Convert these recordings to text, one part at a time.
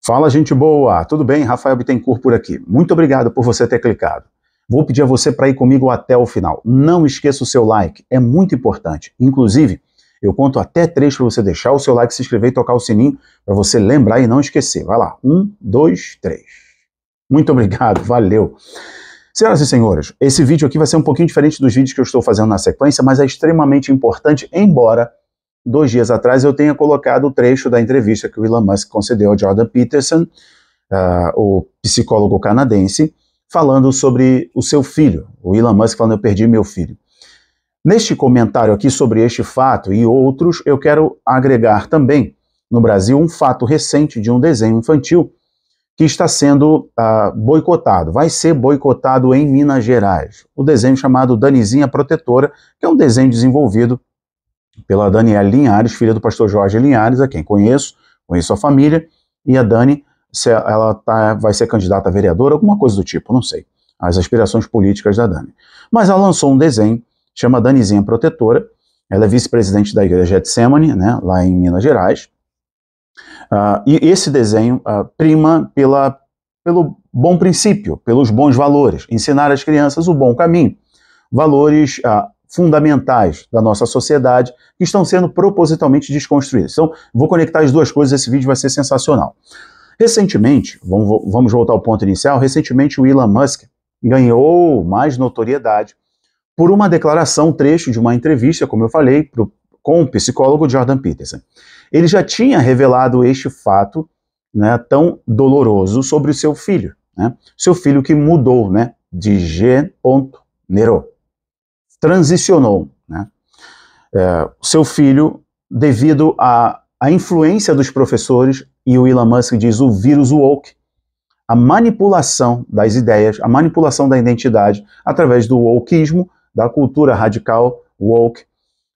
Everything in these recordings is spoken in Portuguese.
Fala, gente boa! Tudo bem? Rafael Bittencourt por aqui. Muito obrigado por você ter clicado. Vou pedir a você para ir comigo até o final. Não esqueça o seu like, é muito importante. Inclusive, eu conto até 3 para você deixar o seu like, se inscrever e tocar o sininho para você lembrar e não esquecer. Vai lá. 1, 2, 3. Muito obrigado, valeu. Senhoras e senhores, esse vídeo aqui vai ser um pouquinho diferente dos vídeos que eu estou fazendo na sequência, mas é extremamente importante, embora 2 dias atrás eu tenha colocado o trecho da entrevista que o Elon Musk concedeu ao Jordan Peterson, o psicólogo canadense, falando sobre o seu filho. O Elon Musk falando: eu perdi meu filho. Neste comentário aqui sobre este fato e outros, eu quero agregar também, no Brasil, um fato recente de um desenho infantil que está sendo boicotado, vai ser boicotado em Minas Gerais. O desenho chamado Danizinha Protetora, que é um desenho desenvolvido pela Daniela Linhares, filha do pastor Jorge Linhares, a quem conheço a família, e a Dani, ela vai ser candidata a vereadora, alguma coisa do tipo, não sei, as aspirações políticas da Dani. Mas ela lançou um desenho, chama Danizinha Protetora, ela é vice-presidente da igreja Getsemane, né, lá em Minas Gerais, e esse desenho prima pelo bom princípio, pelos bons valores, ensinar às crianças o bom caminho, valores fundamentais da nossa sociedade que estão sendo propositalmente desconstruídos. Então, vou conectar as duas coisas, esse vídeo vai ser sensacional. Recentemente, vamos voltar ao ponto inicial, recentemente o Elon Musk ganhou mais notoriedade por uma declaração, um trecho de uma entrevista, como eu falei, com o psicólogo Jordan Peterson. Ele já tinha revelado este fato, né, tão doloroso sobre o seu filho, né? Seu filho que mudou, né, de gênero, transicionou, né? Seu filho, devido à influência dos professores, e o Elon Musk diz o vírus woke, a manipulação das ideias, a manipulação da identidade através do wokeismo, da cultura radical woke,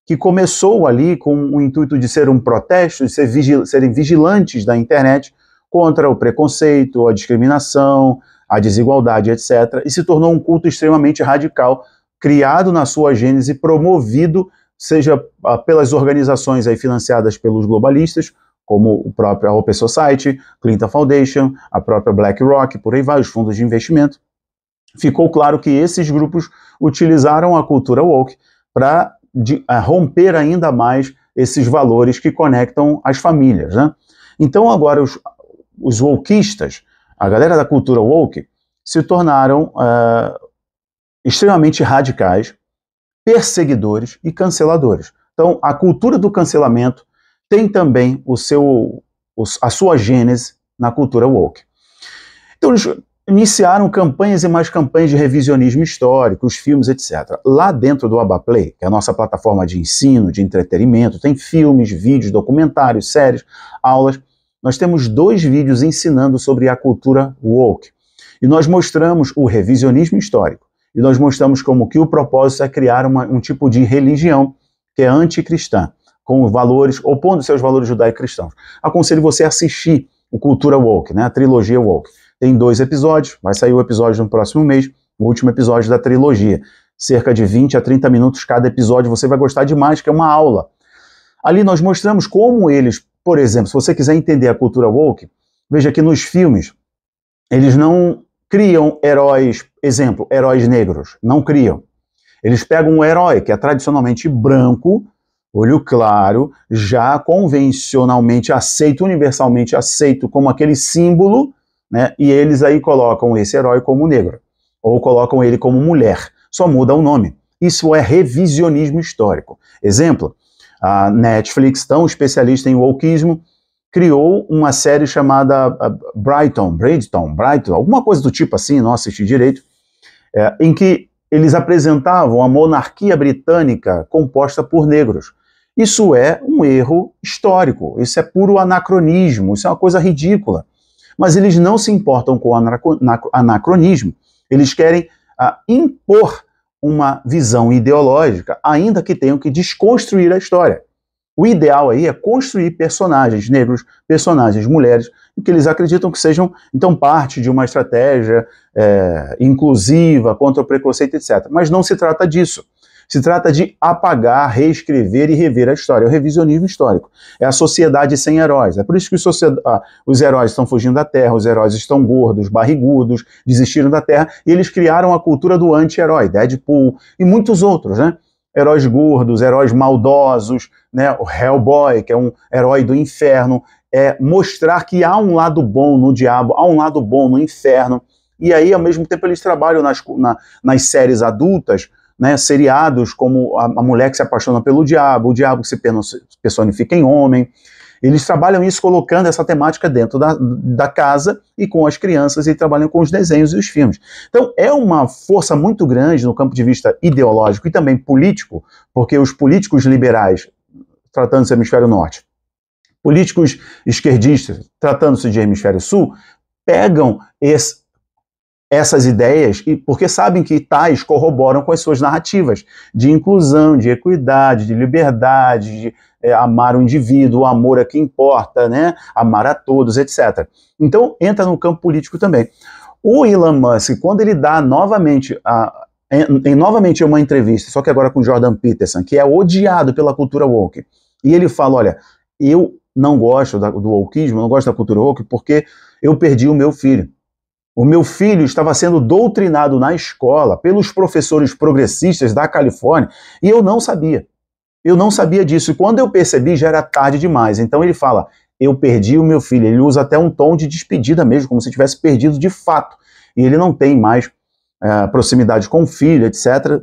que começou ali com o intuito de ser um protesto, de serem vigilantes da internet contra o preconceito, a discriminação, a desigualdade, etc., e se tornou um culto extremamente radical, criado na sua gênese, promovido, seja pelas organizações aí financiadas pelos globalistas, como o próprio Open Society, Clinton Foundation, a própria BlackRock, por aí vai, os fundos de investimento. Ficou claro que esses grupos utilizaram a cultura woke para romper ainda mais esses valores que conectam as famílias, né? Então agora os wokeistas, a galera da cultura woke, se tornaram extremamente radicais, perseguidores e canceladores. Então, a cultura do cancelamento tem também a sua gênese na cultura woke. Então, eles iniciaram campanhas e mais campanhas de revisionismo histórico, os filmes, etc. Lá dentro do Abaplay, que é a nossa plataforma de ensino, de entretenimento, tem filmes, vídeos, documentários, séries, aulas. Nós temos 2 vídeos ensinando sobre a cultura woke. E nós mostramos o revisionismo histórico. E nós mostramos como que o propósito é criar um tipo de religião que é anticristã, com valores, opondo seus valores judaico-cristãos. Aconselho você a assistir o Cultura Woke, né, a trilogia Woke. Tem 2 episódios, vai sair o episódio no próximo mês, o último episódio da trilogia. Cerca de 20 a 30 minutos cada episódio, você vai gostar demais, que é uma aula. Ali nós mostramos como eles, por exemplo, se você quiser entender a cultura woke, veja que nos filmes, eles não criam heróis, exemplo, heróis negros, não criam. Eles pegam um herói que é tradicionalmente branco, olho claro, já convencionalmente aceito, universalmente aceito como aquele símbolo, né, e eles aí colocam esse herói como negro, ou colocam ele como mulher, só muda o nome. Isso é revisionismo histórico. Exemplo, a Netflix, tão especialista em wokeismo, criou uma série chamada Brighton, alguma coisa do tipo assim, não assisti direito, em que eles apresentavam a monarquia britânica composta por negros. Isso é um erro histórico, isso é puro anacronismo, isso é uma coisa ridícula. Mas eles não se importam com o anacronismo, eles querem impor uma visão ideológica, ainda que tenham que desconstruir a história. O ideal aí é construir personagens negros, personagens mulheres, que eles acreditam que sejam, então, parte de uma estratégia inclusiva contra o preconceito, etc. Mas não se trata disso. Se trata de apagar, reescrever e rever a história. É o revisionismo histórico. É a sociedade sem heróis. É por isso que os heróis estão fugindo da Terra, os heróis estão gordos, barrigudos, desistiram da Terra, e eles criaram a cultura do anti-herói, Deadpool e muitos outros, né? Heróis gordos, heróis maldosos, né? O Hellboy, que é um herói do inferno, mostrar que há um lado bom no diabo, há um lado bom no inferno, e aí, ao mesmo tempo, eles trabalham nas séries adultas, né, seriados como a mulher que se apaixona pelo diabo, o diabo que se personifica em homem. Eles trabalham isso colocando essa temática dentro da casa e com as crianças, e trabalham com os desenhos e os filmes. Então, é uma força muito grande no campo de vista ideológico e também político, porque os políticos liberais, tratando-se do hemisfério norte, políticos esquerdistas, tratando-se de hemisfério sul, pegam essas ideias, porque sabem que tais corroboram com as suas narrativas de inclusão, de equidade, de liberdade, de amar o indivíduo, o amor é que importa, né? Amar a todos, etc. Então, entra no campo político também. O Elon Musk, quando ele dá novamente uma entrevista, só que agora com Jordan Peterson, que é odiado pela cultura woke, e ele fala, olha, eu não gosto do wokeismo, não gosto da cultura woke, porque eu perdi o meu filho. O meu filho estava sendo doutrinado na escola pelos professores progressistas da Califórnia e eu não sabia. Eu não sabia disso. E quando eu percebi, já era tarde demais. Então ele fala, eu perdi o meu filho. Ele usa até um tom de despedida mesmo, como se tivesse perdido de fato. E ele não tem mais proximidade com o filho, etc.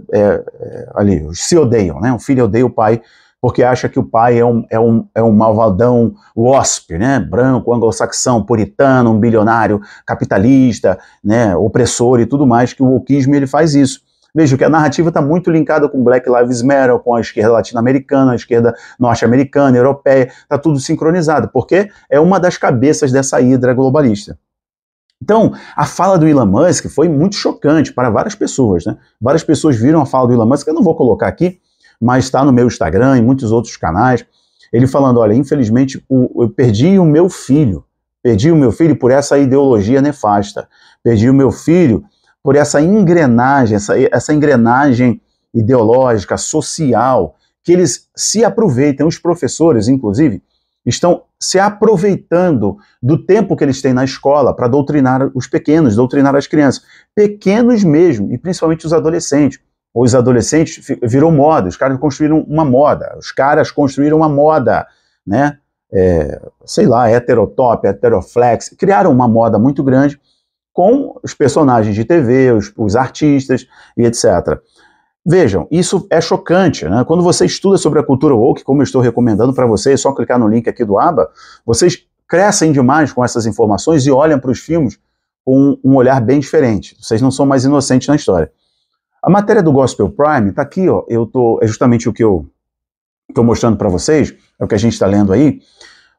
Ali, se odeiam, né? O filho odeia o pai, porque acha que o pai é um malvadão wasp, né? Branco, anglo-saxão, puritano, um bilionário, capitalista, né? Opressor e tudo mais, que o wokeismo ele faz isso. Veja que a narrativa está muito linkada com Black Lives Matter, com a esquerda latino-americana, a esquerda norte-americana, europeia, está tudo sincronizado, porque é uma das cabeças dessa hidra globalista. Então, a fala do Elon Musk foi muito chocante para várias pessoas, né? Várias pessoas viram a fala do Elon Musk, eu não vou colocar aqui, mas está no meu Instagram e muitos outros canais, ele falando, olha, infelizmente eu perdi o meu filho por essa ideologia nefasta, perdi o meu filho por essa engrenagem, essa engrenagem ideológica, social, que eles se aproveitam, os professores, inclusive, estão se aproveitando do tempo que eles têm na escola para doutrinar os pequenos, doutrinar as crianças, pequenos mesmo, e principalmente os adolescentes. Os adolescentes virou moda, os caras construíram uma moda, né? Sei lá, heterotop, heteroflex, criaram uma moda muito grande com os personagens de TV, os artistas e etc. Vejam, isso é chocante, né? Quando você estuda sobre a cultura woke, como eu estou recomendando para vocês, é só clicar no link aqui do aba, vocês crescem demais com essas informações e olham para os filmes com um olhar bem diferente. Vocês não são mais inocentes na história. A matéria do Gospel Prime está aqui, ó. É justamente o que eu estou mostrando para vocês, é o que a gente está lendo aí.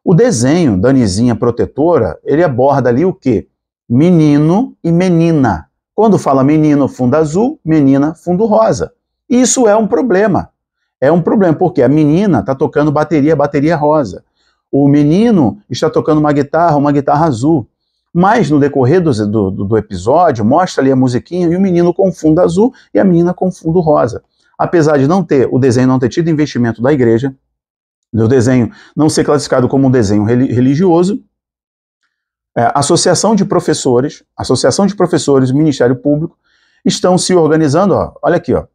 O desenho da Nizinha Protetora, ele aborda ali o quê? Menino e menina. Quando fala menino, fundo azul, menina, fundo rosa. Isso é um problema. É um problema, porque a menina está tocando bateria rosa. O menino está tocando uma guitarra azul. Mas no decorrer do episódio, mostra ali a musiquinha e o menino com fundo azul e a menina com fundo rosa. Apesar de o desenho não ter tido investimento da igreja, o desenho não ser classificado como um desenho religioso, a Associação de Professores, o Ministério Público, estão se organizando, ó, olha aqui, ó,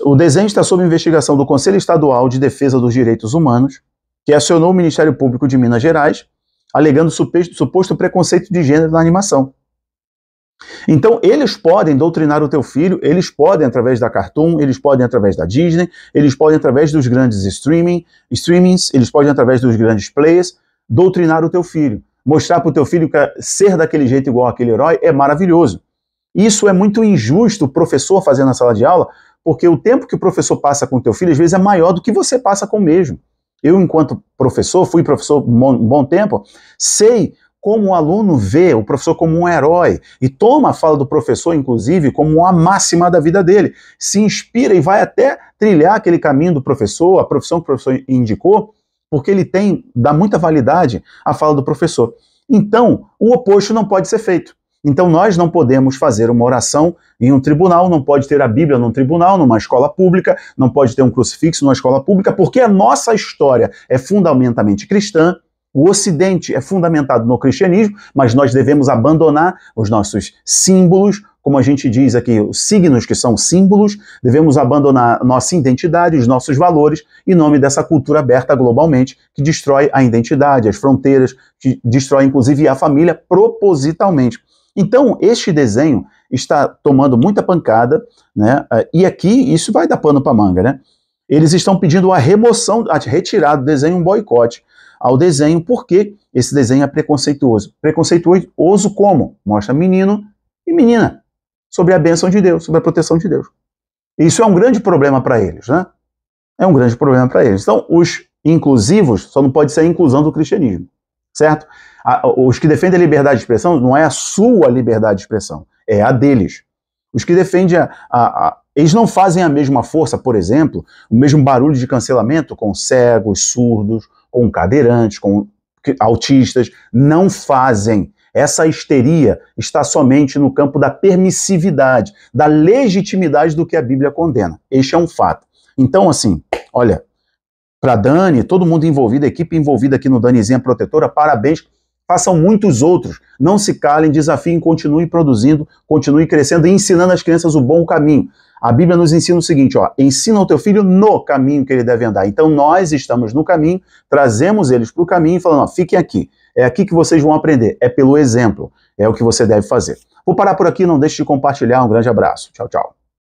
o desenho está sob investigação do Conselho Estadual de Defesa dos Direitos Humanos, que acionou o Ministério Público de Minas Gerais, alegando suposto preconceito de gênero na animação. Então, eles podem doutrinar o teu filho, eles podem através da Cartoon, eles podem através da Disney, eles podem através dos grandes streamings, eles podem através dos grandes players, doutrinar o teu filho. Mostrar para o teu filho que ser daquele jeito igual aquele herói é maravilhoso. Isso é muito injusto o professor fazer na sala de aula, porque o tempo que o professor passa com o teu filho, às vezes, é maior do que você passa com o mesmo. Eu, enquanto professor, fui professor um bom tempo, sei como o aluno vê o professor como um herói e toma a fala do professor, inclusive, como uma máxima da vida dele. Se inspira e vai até trilhar aquele caminho do professor, a profissão que o professor indicou, porque ele dá muita validade à fala do professor. Então, o oposto não pode ser feito. Então nós não podemos fazer uma oração em um tribunal, não pode ter a Bíblia num tribunal, numa escola pública, não pode ter um crucifixo numa escola pública, porque a nossa história é fundamentalmente cristã, o Ocidente é fundamentado no cristianismo, mas nós devemos abandonar os nossos símbolos, como a gente diz aqui, os signos que são símbolos, devemos abandonar nossa identidade, os nossos valores, em nome dessa cultura aberta globalmente, que destrói a identidade, as fronteiras, que destrói inclusive a família propositalmente. Então, este desenho está tomando muita pancada, né? E aqui isso vai dar pano para manga, né? Eles estão pedindo a remoção, a retirada do desenho, um boicote ao desenho, porque esse desenho é preconceituoso. Preconceituoso como? Mostra menino e menina, sobre a bênção de Deus, sobre a proteção de Deus. Isso é um grande problema para eles, né? É um grande problema para eles. Então, os inclusivos só não pode ser a inclusão do cristianismo, certo? Os que defendem a liberdade de expressão não é a sua liberdade de expressão, é a deles. Os que defendem eles não fazem a mesma força, por exemplo, o mesmo barulho de cancelamento com cegos, surdos, com cadeirantes, com autistas, não fazem. Essa histeria está somente no campo da permissividade, da legitimidade do que a Bíblia condena. Este é um fato. Então, assim, olha, para Dani, todo mundo envolvido, a equipe envolvida aqui no Danizinha Protetora, parabéns. Façam muitos outros, não se calem, desafiem, continuem produzindo, continuem crescendo e ensinando às crianças o bom caminho. A Bíblia nos ensina o seguinte, ó, ensina o teu filho no caminho que ele deve andar. Então nós estamos no caminho, trazemos eles para o caminho e falando, ó, fiquem aqui, é aqui que vocês vão aprender, é pelo exemplo, é o que você deve fazer. Vou parar por aqui, não deixe de compartilhar, um grande abraço, tchau, tchau.